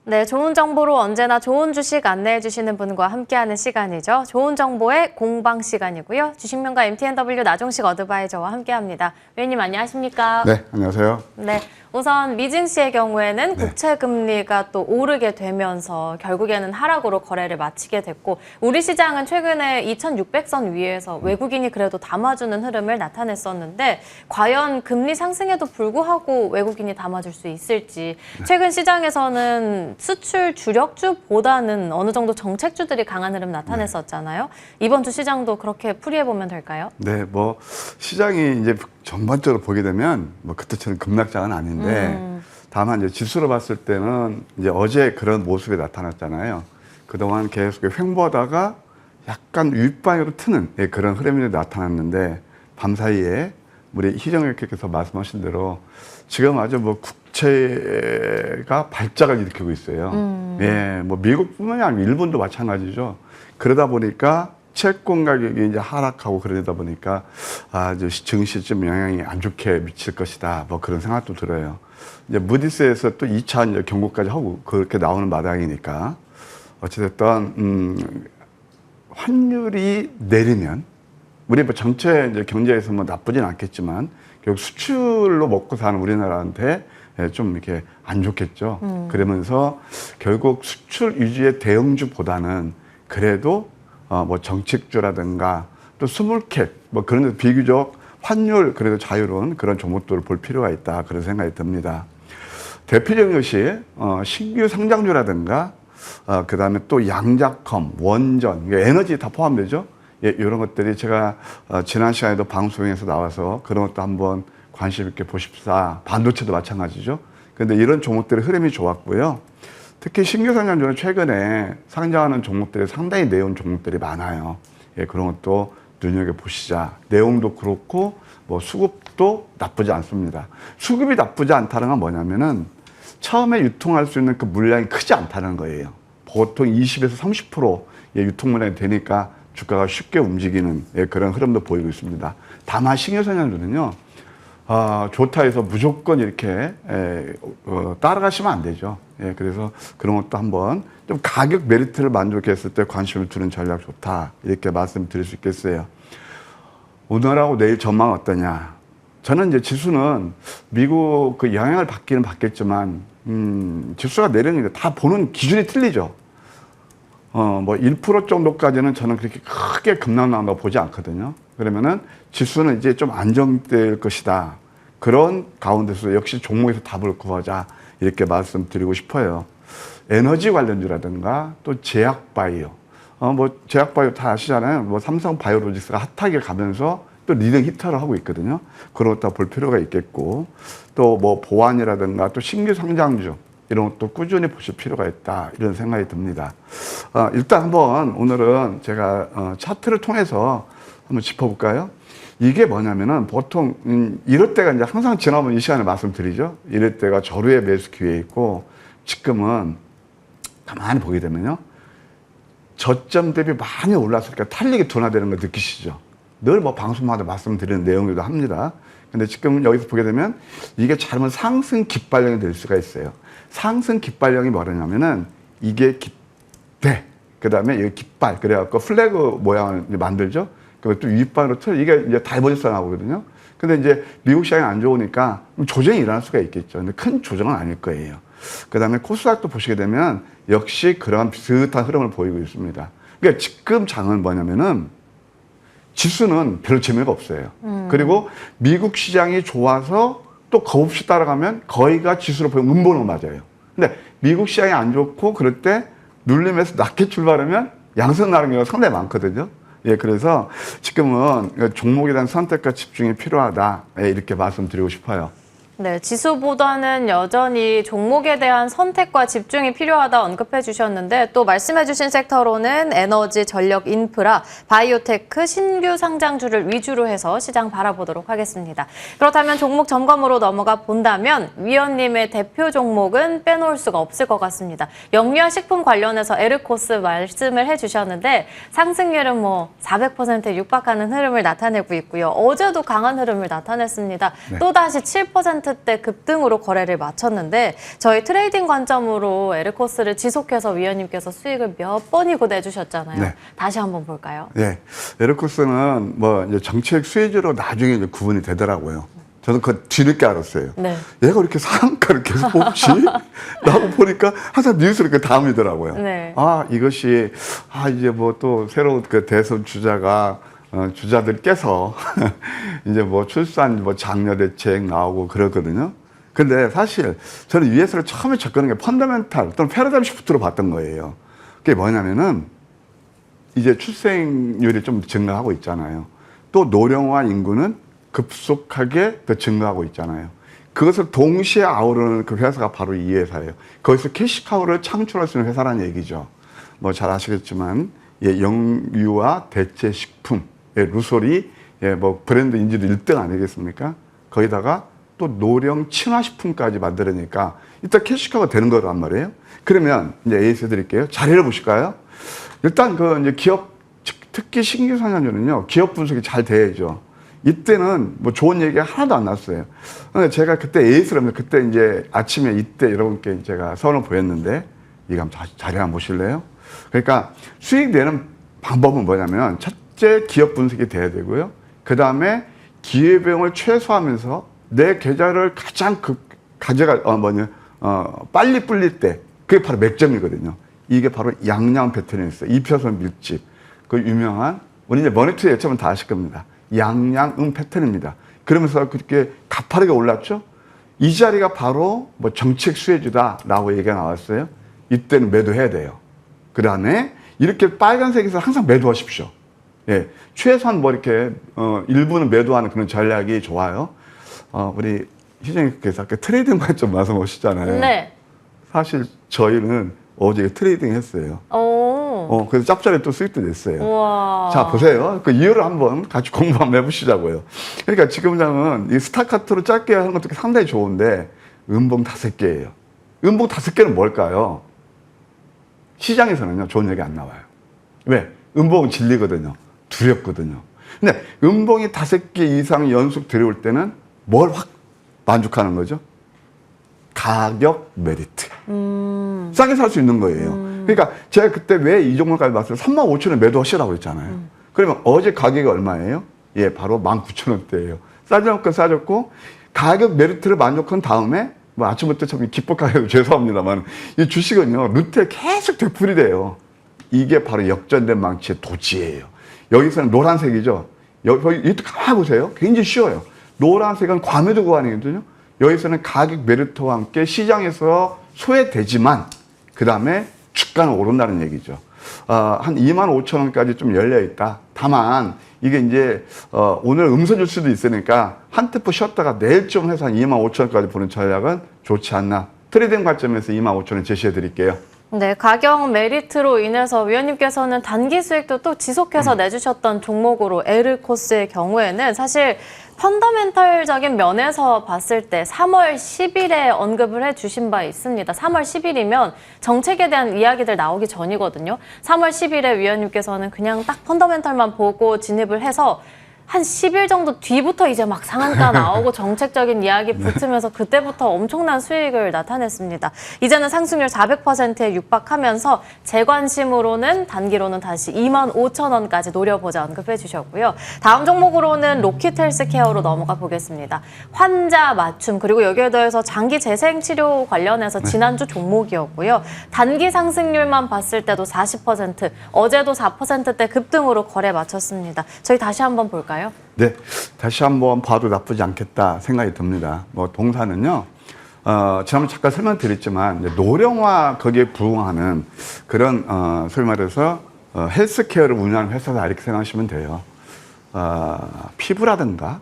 네, 좋은 정보로 언제나 좋은 주식 안내해 주시는 분과 함께하는 시간이죠. 좋은 정보의 공방 시간이고요. 주식명가 MTNW 나종식 어드바이저와 함께합니다. 위원님 안녕하십니까? 네, 안녕하세요. 네, 우선 미증시의 경우에는 네. 국채금리가 또 오르게 되면서 결국에는 하락으로 거래를 마치게 됐고 우리 시장은 최근에 2600선 위에서 외국인이 그래도 담아주는 흐름을 나타냈었는데 과연 금리 상승에도 불구하고 외국인이 담아줄 수 있을지 최근 시장에서는 수출 주력주보다는 어느 정도 정책주들이 강한 흐름 나타냈었잖아요. 이번 주 시장도 그렇게 풀이해보면 될까요? 네, 뭐 시장이 이제 전반적으로 보게 되면 뭐 그때처럼 급락장은 아닌데 다만 이제 지수로 봤을 때는 이제 어제 그런 모습이 나타났잖아요. 그동안 계속 횡보하다가 약간 윗방향으로 트는 그런 흐름이 나타났는데 밤사이에 우리 희정님께서 말씀하신 대로 지금 아주 뭐 국채가 발작을 일으키고 있어요. 예, 뭐 미국뿐만이 아니라 일본도 마찬가지죠. 그러다 보니까 채권 가격이 이제 하락하고 그러다 보니까 아주 증시에 좀 영향이 안 좋게 미칠 것이다. 뭐 그런 생각도 들어요. 이제 무디스에서 또 2차 이제 경고까지 하고 그렇게 나오는 마당이니까 어찌됐든 환율이 내리면 우리 뭐 전체 이제 경제에서 뭐 나쁘진 않겠지만 결국 수출로 먹고 사는 우리나라한테 좀 이렇게 안 좋겠죠. 그러면서 결국 수출 위주의 대형주보다는 그래도 뭐 정책주라든가 또 스몰캡 뭐 그런 데 비교적 환율 그래도 자유로운 그런 종목들을 볼 필요가 있다 그런 생각이 듭니다. 대표적인 것이 신규 상장주라든가 그다음에 또 양자컴, 원전, 에너지 다 포함되죠. 예, 이런 것들이 제가 지난 시간에도 방송에서 나와서 그런 것도 한번 관심 있게 보십사. 반도체도 마찬가지죠. 그런데 이런 종목들의 흐름이 좋았고요. 특히 신규 상장주는 최근에 상장하는 종목들이 상당히 내용 종목들이 많아요. 예, 그런 것도 눈여겨보시자. 내용도 그렇고 뭐 수급도 나쁘지 않습니다. 수급이 나쁘지 않다는 건 뭐냐면은 처음에 유통할 수 있는 그 물량이 크지 않다는 거예요. 보통 20에서 30% 유통 물량이 되니까 주가가 쉽게 움직이는 그런 흐름도 보이고 있습니다. 다만 신규 상장주는요. 좋다 해서 무조건 이렇게 따라가시면 안 되죠. 예, 그래서 그런 것도 한번 좀 가격 메리트를 만족했을 때 관심을 두는 전략 좋다. 이렇게 말씀드릴 수 있겠어요. 오늘하고 내일 전망 어떠냐. 저는 이제 지수는 미국 그 영향을 받기는 받겠지만, 지수가 내리는 게 다 보는 기준이 틀리죠. 뭐 1% 정도까지는 저는 그렇게 크게 급락 나온다고 보지 않거든요. 그러면은 지수는 이제 좀 안정될 것이다. 그런 가운데서 역시 종목에서 답을 구하자. 이렇게 말씀드리고 싶어요. 에너지 관련주라든가 또 제약바이오. 뭐 제약바이오 다 아시잖아요. 뭐 삼성바이오로직스가 핫하게 가면서 또 리딩 히터를 하고 있거든요. 그런 것도 볼 필요가 있겠고 또 뭐 보안이라든가 또 신규 상장주 이런 것도 꾸준히 보실 필요가 있다. 이런 생각이 듭니다. 일단 한번 오늘은 제가 차트를 통해서 한번 짚어볼까요? 이게 뭐냐면은 보통 이럴 때가 이제 항상 지난번 이 시간에 말씀드리죠. 이럴 때가 저루의 매수 기회에 있고 지금은 가만히 보게 되면요. 저점 대비 많이 올랐으니까 탄력이 둔화되는 거 느끼시죠? 늘 뭐 방송마다 말씀드리는 내용이기도 합니다. 근데 지금 여기서 보게 되면 이게 잘못 상승 깃발령이 될 수가 있어요. 상승 깃발령이 뭐냐면은 이게 깃대, 그 다음에 이게 깃발, 그래갖고 플래그 모양을 만들죠. 그리고 또 윗발로 틀, 이게 이제 다이버전스가 나오거든요. 근데 이제 미국 시장이 안 좋으니까 조정이 일어날 수가 있겠죠. 근데 큰 조정은 아닐 거예요. 그 다음에 코스닥도 보시게 되면 역시 그런 비슷한 흐름을 보이고 있습니다. 그러니까 지금 장은 뭐냐면은 지수는 별로 재미가 없어요. 그리고 미국 시장이 좋아서 또 겁없이 따라가면 거의가 지수로 보면 음보는 맞아요. 근데 미국 시장이 안 좋고 그럴 때 눌림에서 낮게 출발하면 양성 나는 경우가 상당히 많거든요. 예, 그래서 지금은 종목에 대한 선택과 집중이 필요하다. 예, 이렇게 말씀드리고 싶어요. 네, 지수보다는 여전히 종목에 대한 선택과 집중이 필요하다 언급해 주셨는데 또 말씀해 주신 섹터로는 에너지, 전력, 인프라, 바이오테크, 신규 상장주를 위주로 해서 시장 바라보도록 하겠습니다. 그렇다면 종목 점검으로 넘어가 본다면 위원님의 대표 종목은 빼놓을 수가 없을 것 같습니다. 영유아식품 관련해서 에르코스 말씀을 해 주셨는데 상승률은 뭐 400%에 육박하는 흐름을 나타내고 있고요. 어제도 강한 흐름을 나타냈습니다. 네. 또다시 7% 4%대 급등으로 거래를 마쳤는데 저희 트레이딩 관점으로 에르코스를 지속해서 위원님께서 수익을 몇 번이고 내주셨잖아요. 네. 다시 한번 볼까요? 네. 에르코스는 뭐 이제 정책 수혜주로 나중에 이제 구분이 되더라고요. 저는 그 뒤늦게 알았어요. 네. 얘가 이렇게 상한가를 계속 뽑지? 라고 보니까 항상 뉴스를 그 다음이더라고요. 네. 아, 이것이, 이제 뭐 또 새로운 그 대선 주자가, 주자들이 깨서, 이제 뭐 출산, 뭐 장려 대책 나오고 그러거든요. 근데 사실 저는 ES를 처음에 접근한 게 펀더멘탈 또는 패러다임 시프트로 봤던 거예요. 그게 뭐냐면은 이제 출생률이 좀 증가하고 있잖아요. 또 노령화 인구는 급속하게 더 증가하고 있잖아요. 그것을 동시에 아우르는 그 회사가 바로 이 회사예요. 거기서 캐시카우를 창출할 수 있는 회사라는 얘기죠. 뭐 잘 아시겠지만, 예, 영유아 대체 식품, 예, 루솔이 예, 뭐 브랜드 인지도 1등 아니겠습니까? 거기다가 또 노령 친화식품까지 만들으니까 일단 캐시카우가 되는 거란 말이에요. 그러면 이제 에이스 드릴게요. 자리를 보실까요? 일단 그 이제 기업, 특히 신규 상장주는요, 기업 분석이 잘 돼야죠. 이때는 뭐 좋은 얘기가 하나도 안 났어요. 제가 그때 에이스라면 그때 이제 아침에 이때 여러분께 제가 선을 보였는데, 이거 한번 자리 한번 보실래요? 그러니까 수익 내는 방법은 뭐냐면, 첫째 기업 분석이 돼야 되고요. 그 다음에 기회비용을 최소화하면서 내 계좌를 가장 빨리 불릴 때, 그게 바로 맥점이거든요. 이게 바로 양양 패턴이었어요. 이표선 밀집. 그 유명한, 우리 이제 머니투에 예측하면 다 아실 겁니다. 양양음 패턴입니다. 그러면서 그렇게 가파르게 올랐죠? 이 자리가 바로 뭐 정책 수혜주다라고 얘기가 나왔어요. 이때는 매도해야 돼요. 그 다음에 이렇게 빨간색에서 항상 매도하십시오. 예. 최소한 뭐 이렇게, 일부는 매도하는 그런 전략이 좋아요. 우리 희정님께서 아까 트레이딩 관점 말씀하시잖아요. 네. 사실 저희는 어제 트레이딩 했어요. 그래서 짭짤이 또 수익도 냈어요. 우와. 자, 보세요. 그 이유를 한번 같이 공부 한번 해보시자고요. 그러니까 지금장은 이 스타카토로 짧게 하는 것도 상당히 좋은데, 음봉 5개예요. 음봉 5개는 뭘까요? 시장에서는요, 좋은 얘기 안 나와요. 왜? 음봉은 진리거든요. 두렵거든요. 근데 음봉이 5개 이상 연속 들어올 때는 뭘 확 만족하는 거죠? 가격 메리트. 싸게 살 수 있는 거예요. 그러니까 제가 그때 왜 이 종목까지 봤어요? 35,000원 매도하시라고 했잖아요. 그러면 어제 가격이 얼마예요? 예, 바로 19,000원대예요. 싸졌고 가격 메리트를 만족한 다음에 뭐 아침부터 참 기뻐가지고 죄송합니다만 이 주식은요, 루트에 계속 되풀이 돼요. 이게 바로 역전된 망치의 도지예요. 여기서는 노란색이죠. 여기 가만히 보세요. 굉장히 쉬워요. 노란색은 과매도 구간이거든요. 여기서는 가격 메리트와 함께 시장에서 소외되지만 그 다음에 주가는 오른다는 얘기죠. 한 25,000원까지 좀 열려 있다. 다만 이게 이제 오늘 음선 줄 수도 있으니까 한 테포 쉬었다가 내일쯤 해서 한 25,000원까지 보는 전략은 좋지 않나. 트레이딩 관점에서 25,000원 제시해 드릴게요. 네, 가격 메리트로 인해서 위원님께서는 단기 수익도 또 지속해서 내주셨던 종목으로 에르코스의 경우에는 사실 펀더멘털적인 면에서 봤을 때 3월 10일에 언급을 해주신 바 있습니다. 3월 10일이면 정책에 대한 이야기들 나오기 전이거든요. 3월 10일에 위원님께서는 그냥 딱 펀더멘털만 보고 진입을 해서 한 10일 정도 뒤부터 이제 막 상한가 나오고 정책적인 이야기 붙으면서 그때부터 엄청난 수익을 나타냈습니다. 이제는 상승률 400%에 육박하면서 제 관심으로는 단기로는 다시 25,000원까지 노려보자 언급해 주셨고요. 다음 종목으로는 로킷 헬스케어로 넘어가 보겠습니다. 환자 맞춤 그리고 여기에 더해서 장기 재생치료 관련해서 지난주 종목이었고요. 단기 상승률만 봤을 때도 40%, 어제도 4%대 급등으로 거래 마쳤습니다. 저희 다시 한번 볼까요? 네, 다시 한번 봐도 나쁘지 않겠다 생각이 듭니다. 뭐 동사는요, 지난번에 잠깐 설명드렸지만 노령화 거기에 부응하는 그런 소위 말해서 헬스케어를 운영하는 회사다 이렇게 생각하시면 돼요. 피부라든가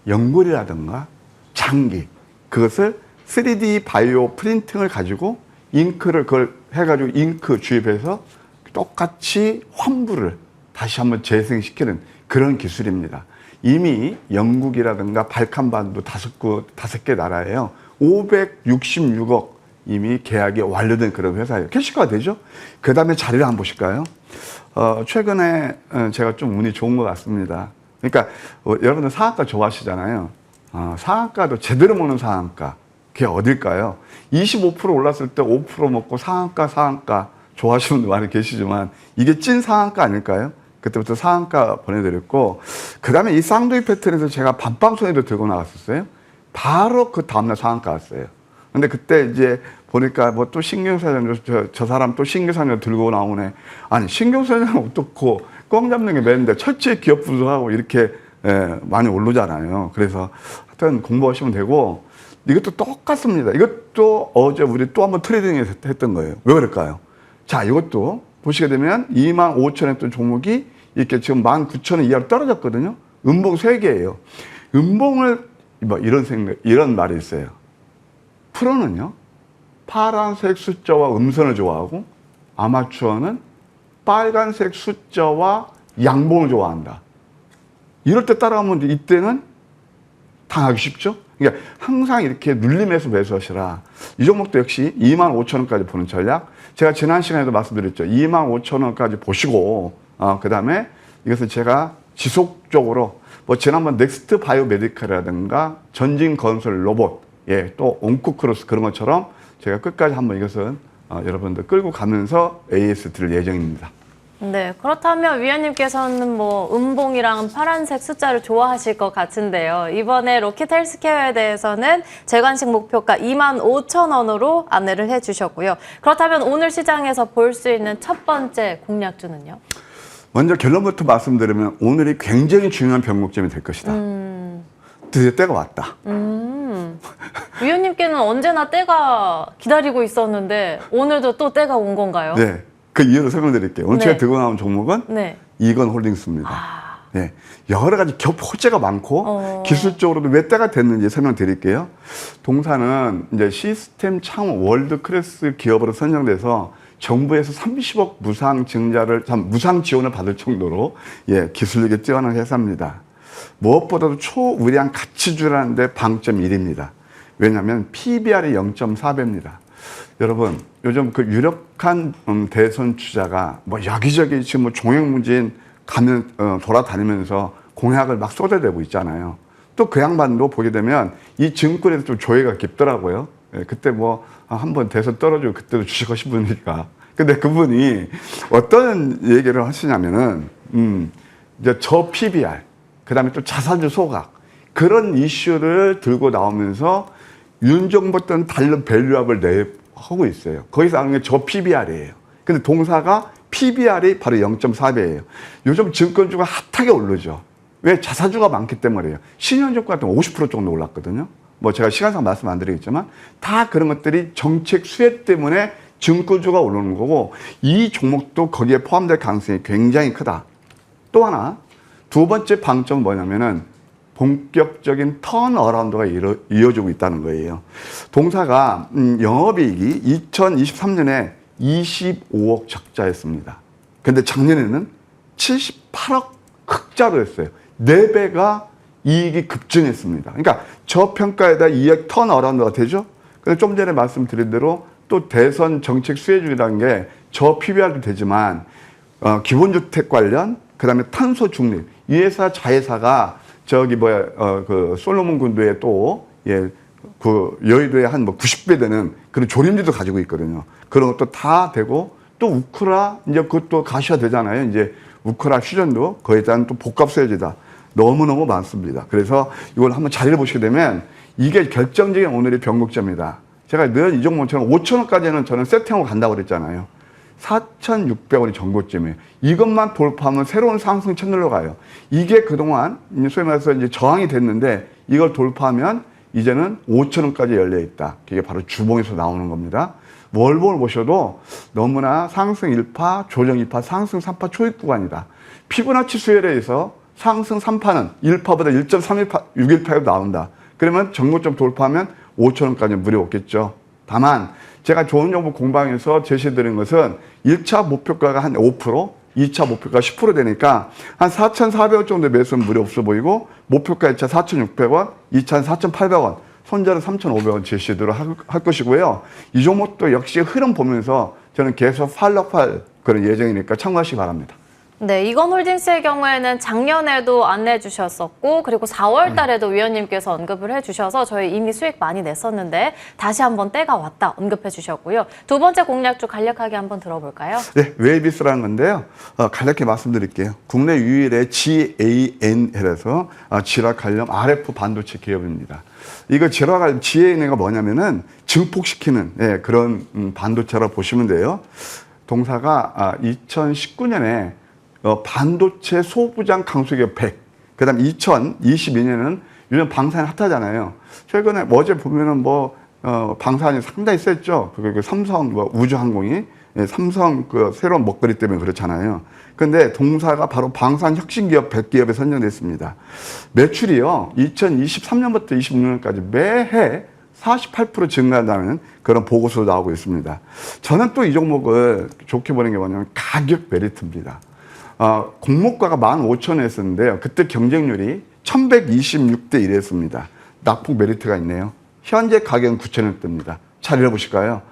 연골이라든가 장기 그것을 3D 바이오 프린팅을 가지고 잉크를 그걸 해가지고 잉크 주입해서 똑같이 환부를 다시 한번 재생시키는 그런 기술입니다. 이미 영국이라든가 발칸반도 5개 나라에요. 566억 이미 계약이 완료된 그런 회사예요. 캐시가 되죠? 그 다음에 자리를 한번 보실까요? 최근에 제가 좀 운이 좋은 것 같습니다. 그러니까 여러분들 사학과 좋아하시잖아요. 상한가도 제대로 먹는 상한가. 그게 어딜까요? 25% 올랐을 때 5% 먹고 상한가 좋아하시는 분들 많이 계시지만 이게 찐 상한가 아닐까요? 그때부터 상한가 보내드렸고, 그 다음에 이 쌍둥이 패턴에서 제가 반방송에도 들고 나갔었어요. 바로 그 다음날 상한가 왔어요. 근데 그때 이제 보니까 뭐 또 신경사전, 저 사람 또 신경사전 들고 나오네. 아니, 신경사전은 어떻고 꽝 잡는 게 매인데 철저히 기업 분석하고 이렇게 많이 오르잖아요. 그래서 하여튼 공부하시면 되고, 이것도 똑같습니다. 이것도 어제 우리 또 한번 트레이딩 했던 거예요. 왜 그럴까요? 자, 이것도 보시게 되면 25,000원 했던 종목이 이렇게 지금 19,000원 이하로 떨어졌거든요. 음봉 3개예요. 음봉을, 뭐 이런 말이 있어요. 프로는요, 파란색 숫자와 음선을 좋아하고, 아마추어는 빨간색 숫자와 양봉을 좋아한다. 이럴 때 따라가면 이때는 당하기 쉽죠? 그러니까 항상 이렇게 눌림에서 매수하시라. 이 종목도 역시 25,000원까지 보는 전략. 제가 지난 시간에도 말씀드렸죠. 25,000원까지 보시고, 그 다음에 이것을 제가 지속적으로, 뭐 지난번 넥스트 바이오 메디컬이라든가 전진 건설 로봇, 또 온쿠크로스 그런 것처럼 제가 끝까지 한번 이것은 여러분들 끌고 가면서 AS 드릴 예정입니다. 네, 그렇다면 위원님께서는 뭐 음봉이랑 파란색 숫자를 좋아하실 것 같은데요. 이번에 로켓 헬스케어에 대해서는 재관식 목표가 25,000원으로 안내를 해주셨고요. 그렇다면 오늘 시장에서 볼 수 있는 첫 번째 공략주는요? 먼저 결론부터 말씀드리면 오늘이 굉장히 중요한 변곡점이 될 것이다. 드디어 때가 왔다. 위원님께는 언제나 때가 기다리고 있었는데 오늘도 또 때가 온 건가요? 네. 그 이유를 설명드릴게요. 오늘 네. 제가 들고 나온 종목은 네. 이건 홀딩스입니다. 네. 여러 가지 호재가 많고 기술적으로도 왜 때가 됐는지 설명드릴게요. 동사는 이제 시스템 창업 월드 클래스 기업으로 선정돼서 정부에서 30억 무상 지원을 받을 정도로 기술력이 뛰어난 회사입니다. 무엇보다도 초우량 가치주라는 데 방점 1입니다. 왜냐하면 PBR이 0.4배입니다. 여러분, 요즘 그 유력한 대선 주자가 뭐 여기저기 지금 뭐 종횡무진 돌아다니면서 공약을 막 쏟아내고 있잖아요. 또 그 양반도 보게 되면 이 증권에서 좀 조예가 깊더라고요. 그때 뭐 한번 대선 떨어지고 그때도 주식하신 분이니까. 근데 그분이 어떤 얘기를 하시냐면은 이제 저 PBR, 그 다음에 또 자산주 소각 그런 이슈를 들고 나오면서 윤정부 때는 다른 밸류업을 하고 있어요. 거기서 나오는 게 저 PBR이에요. 근데 동사가 PBR이 바로 0.4배예요. 요즘 증권주가 핫하게 오르죠. 왜? 자사주가 많기 때문이에요. 신현증권 같은 50% 정도 올랐거든요. 뭐 제가 시간상 말씀 안 드리겠지만 다 그런 것들이 정책 수혜 때문에 증권주가 오르는 거고, 이 종목도 거기에 포함될 가능성이 굉장히 크다. 또 하나, 두 번째 방점은 뭐냐면은 본격적인 턴어라운드가 이어지고 있다는 거예요. 동사가 영업이익이 2023년에 25억 적자였습니다. 근데 작년에는 78억 흑자로 했어요. 4배가 이익이 급증했습니다. 그러니까 저평가에다 2억 턴어라운드가 되죠. 근데 좀 전에 말씀드린 대로 또 대선 정책 수혜주의라는 게 저 PBR도 되지만 기본주택 관련, 그 다음에 탄소 중립, 이 회사 자회사가 그 솔로몬 군도에 또, 그 여의도에 한 뭐 90배 되는 그런 조림지도 가지고 있거든요. 그런 것도 다 되고, 또 우크라, 이제 그것도 가셔야 되잖아요. 이제 우크라 휴전도 거기에 대한 또 복합 수혜지다. 너무너무 많습니다. 그래서 이걸 한번 자리를 보시게 되면 이게 결정적인 오늘의 변곡점이다. 제가 늘 이 종목처럼 5,000원까지는 저는 세팅하고 간다고 그랬잖아요. 4,600원이 전고점이에요. 이것만 돌파하면 새로운 상승 채널로 가요. 이게 그동안 소위 말해서 이제 저항이 됐는데 이걸 돌파하면 이제는 5,000원까지 열려 있다. 그게 바로 주봉에서 나오는 겁니다. 월봉을 보셔도 너무나 상승 1파, 조정 2파, 상승 3파 초입 구간이다. 피보나치 수열에서 상승 3파는 1파보다 1.31파, 618로 나온다. 그러면 전고점 돌파하면 5,000원까지 무리 없겠죠. 다만 제가 좋은 정보 공방에서 제시드린 것은 1차 목표가가 한 5%, 2차 목표가 10% 되니까 한 4,400원 정도 매수는 무리 없어 보이고, 목표가 1차 4,600원, 2차는 4,800원, 손절은 3,500원 제시드로 할 것이고요. 이 종목도 역시 흐름 보면서 저는 계속 팔 그런 예정이니까 참고하시기 바랍니다. 네, 이건홀딩스의 경우에는 작년에도 안내해 주셨었고 그리고 4월 달에도 위원님께서 언급을 해주셔서 저희 이미 수익 많이 냈었는데 다시 한번 때가 왔다 언급해 주셨고요. 두 번째 공략주 간략하게 한번 들어볼까요? 네, 웨이비스라는 건데요. 간략히 말씀드릴게요. 국내 유일의 GANL에서 지락 관련 RF 반도체 기업입니다. 이거 지락 관련 GANL가 뭐냐면은 증폭시키는 그런 반도체라고 보시면 돼요. 동사가 2019년에 반도체 소부장 강소기업 100, 그 다음 2022년에는 요즘 방산이 핫하잖아요. 최근에 어제 보면은 방산이 상당히 셌죠. 그리고 삼성 우주항공이 삼성 그 새로운 먹거리 때문에 그렇잖아요. 근데 동사가 바로 방산 혁신기업 100기업에 선정됐습니다. 매출이요, 2023년부터 26년까지 매해 48% 증가한다는 그런 보고서도 나오고 있습니다. 저는 또 이 종목을 좋게 보는 게 뭐냐면 가격 메리트입니다. 공모가가 15,000원이었는데요. 그때 경쟁률이 1126대 1이었습니다. 낙폭 메리트가 있네요. 현재 가격은 9,000원대입니다. 잘 읽어보실까요?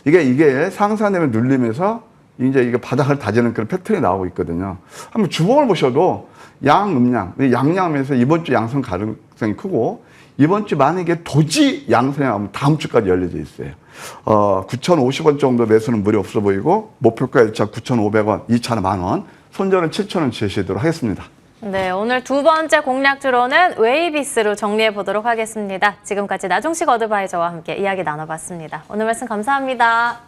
이게 상산되면 눌리면서 이제 이게 바닥을 다지는 그런 패턴이 나오고 있거든요. 한번 주봉을 보셔도 양양하면서 이번 주 양성 가능성이 크고 이번 주 만약에 도지 양성이 나오면 다음 주까지 열려져 있어요. 9,050원 정도 매수는 무리 없어 보이고 목표가 1차 9,500원, 2차는 10,000원, 손절은 7,000원 제시하도록 하겠습니다. 네, 오늘 두 번째 공략주로는 웨이비스로 정리해 보도록 하겠습니다. 지금까지 나종식 어드바이저와 함께 이야기 나눠봤습니다. 오늘 말씀 감사합니다.